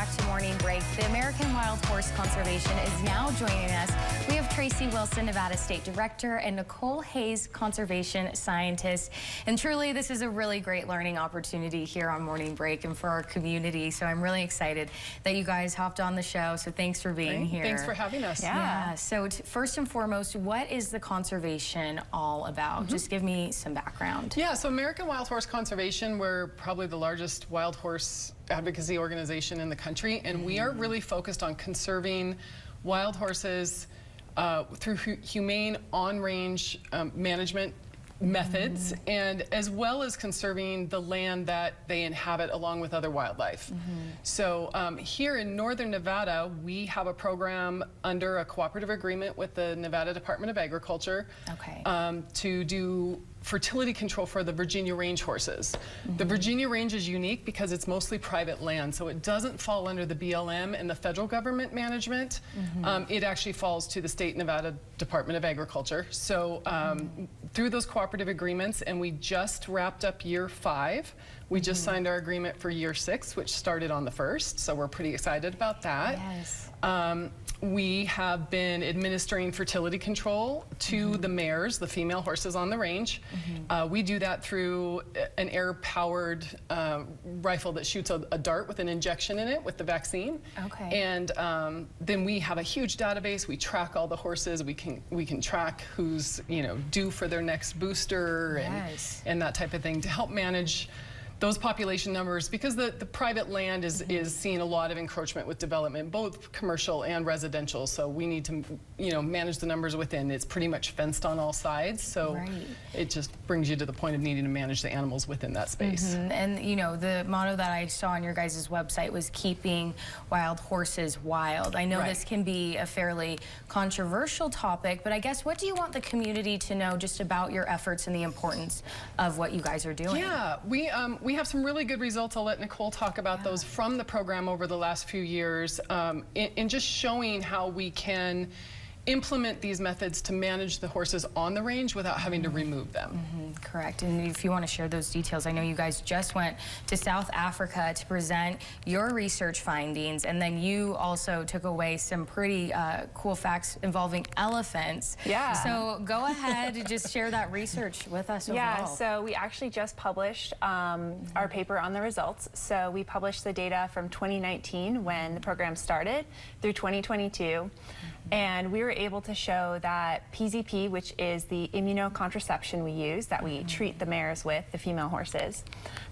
back to Morning Break. The American Wild Horse Conservation is now joining us. We have Tracy Wilson, Nevada State Director, and Nicole Hayes, Conservation Scientist. And truly, this is a really great learning opportunity here on Morning Break and for our community. So I'm really excited that you guys hopped on the show. So thanks for being here. Thanks for having us. Yeah. So first and foremost, what is the conservation all about? Just give me some background. Yeah, so American Wild Horse Conservation, we're probably the largest wild horse advocacy organization in the country, and we are really focused on conserving wild horses through humane on-range management methods, and as well as conserving the land that they inhabit along with other wildlife. So here in northern Nevada, we have a program under a cooperative agreement with the Nevada Department of Agriculture to do fertility control for the Virginia range horses. The Virginia range is unique because it's mostly private land, so it doesn't fall under the BLM and the federal government management. It actually falls to the state Nevada Department of Agriculture. So through those cooperative agreements, and we just wrapped up year 5. We just signed our agreement for year 6, which started on the 1st, so we're pretty excited about that. Yes. We have been administering fertility control to the mares, the female horses on the range. We do that through an air-powered rifle that shoots a dart with an injection in it with the vaccine. And then we have a huge database. We track all the horses. We can track who's due for their next booster and that type of thing to help manage those population numbers, because the private land is seeing a lot of encroachment with development, both commercial and residential. So we need to, manage the numbers within. It's pretty much fenced on all sides. So it just brings you to the point of needing to manage the animals within that space. And the motto that I saw on your guys' website was keeping wild horses wild. I know this can be a fairly controversial topic, but I guess what do you want the community to know just about your efforts and the importance of what you guys are doing? Yeah, we have some really good results. I'll let Nicole talk about those from the program over the last few years, in just showing how we can implement these methods to manage the horses on the range without having to remove them. Correct. And if you want to share those details, I know you guys just went to South Africa to present your research findings, and then you also took away some pretty cool facts involving elephants. Yeah. So go ahead and just share that research with us overall. Yeah, so we actually just published our paper on the results. So we published the data from 2019 when the program started through 2022. And we were able to show that PZP, which is the immunocontraception we use, that we treat the mares with, the female horses,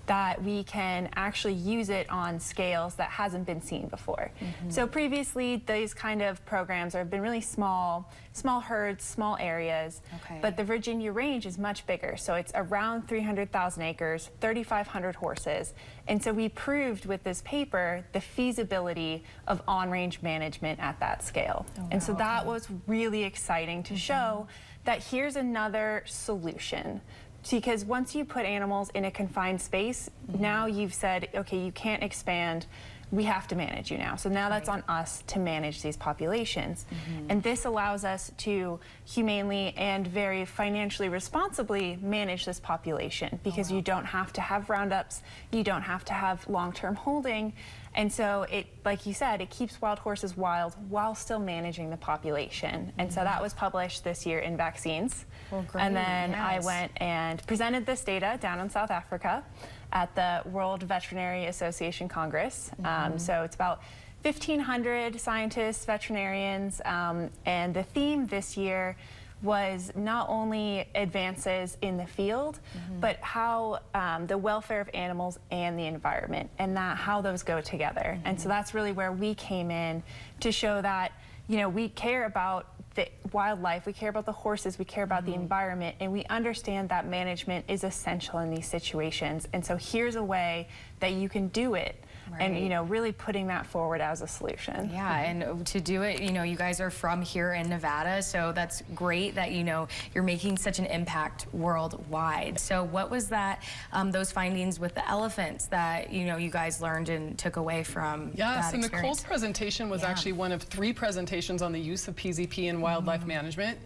that we can actually use it on scales that hasn't been seen before. So previously, these kind of programs have been really small herds, small areas, but the Virginia range is much bigger. So it's around 300,000 acres, 3,500 horses. And so we proved with this paper the feasibility of on-range management at that scale. And so that was really exciting to show that here's another solution. Because once you put animals in a confined space, now you've said, okay, you can't expand, we have to manage you now. So now that's on us to manage these populations. And this allows us to humanely and very financially responsibly manage this population, because you don't have to have roundups, you don't have to have long-term holding. And so it, like you said, it keeps wild horses wild while still managing the population. And so that was published this year in Vaccines. And then I went and presented this data down in South Africa at the World Veterinary Association Congress. So it's about 1,500 scientists, veterinarians, and the theme this year was not only advances in the field, but how the welfare of animals and the environment, and how those go together. And so that's really where we came in to show that, we care about the wildlife, we care about the horses, we care about the environment, and we understand that management is essential in these situations. And so here's a way that you can do it. And really putting that forward as a solution. Yeah, and to do it, you guys are from here in Nevada, so that's great that you're making such an impact worldwide. So what was that, those findings with the elephants that you guys learned and took away from that so experience? Nicole's presentation was actually one of 3 presentations on the use of PZP in wildlife management.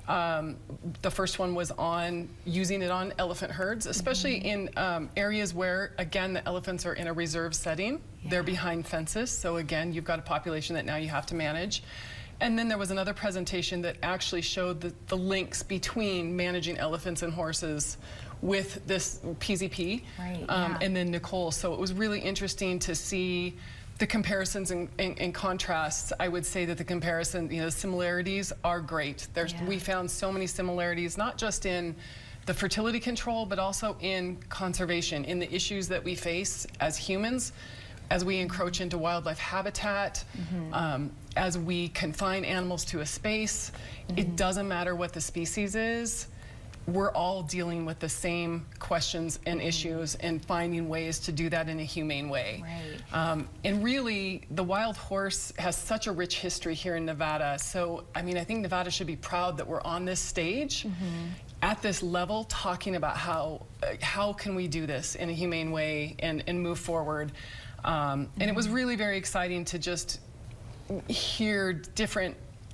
The first one was on using it on elephant herds, especially in areas where, again, the elephants are in a reserve setting. They're behind fences, so again, you've got a population that now you have to manage. And then there was another presentation that actually showed the links between managing elephants and horses with this PZP, and then Nicole. So it was really interesting to see the comparisons and contrasts. I would say that the comparison, the similarities are great. We found so many similarities, not just in the fertility control, but also in conservation, in the issues that we face as humans, as we encroach into wildlife habitat, as we confine animals to a space. It doesn't matter what the species is. We're all dealing with the same questions and issues and finding ways to do that in a humane way. And really, the wild horse has such a rich history here in Nevada. So, I mean, I think Nevada should be proud that we're on this stage at this level talking about how can we do this in a humane way and move forward. And it was really very exciting to just hear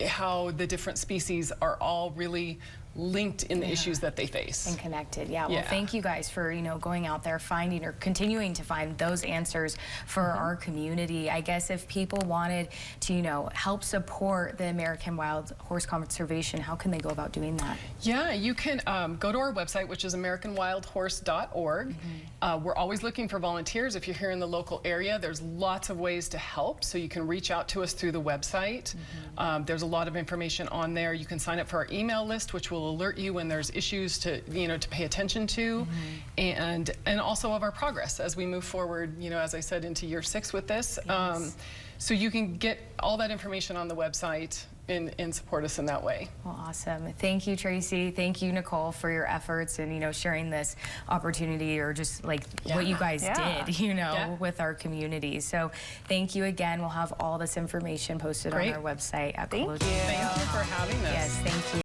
how the different species are all really linked in the issues that they face. And connected, well, thank you guys for, going out there finding or continuing to find those answers for our community. I guess if people wanted to, help support the American Wild Horse Conservation, how can they go about doing that? Yeah, you can go to our website, which is AmericanWildHorse.org. We're always looking for volunteers. If you're here in the local area, there's lots of ways to help, so you can reach out to us through the website. There's a lot of information on there. You can sign up for our email list, which will alert you when there's issues to pay attention to, and also of our progress as we move forward, as I said, into year 6 with this. So you can get all that information on the website and support us in that way. Well, awesome. Thank you, Tracy. Thank you, Nicole, for your efforts and, sharing this opportunity, or just like what you guys did, with our community. So thank you again. We'll have all this information posted on our website at Kolo. Thank you for having us. Yes, thank you.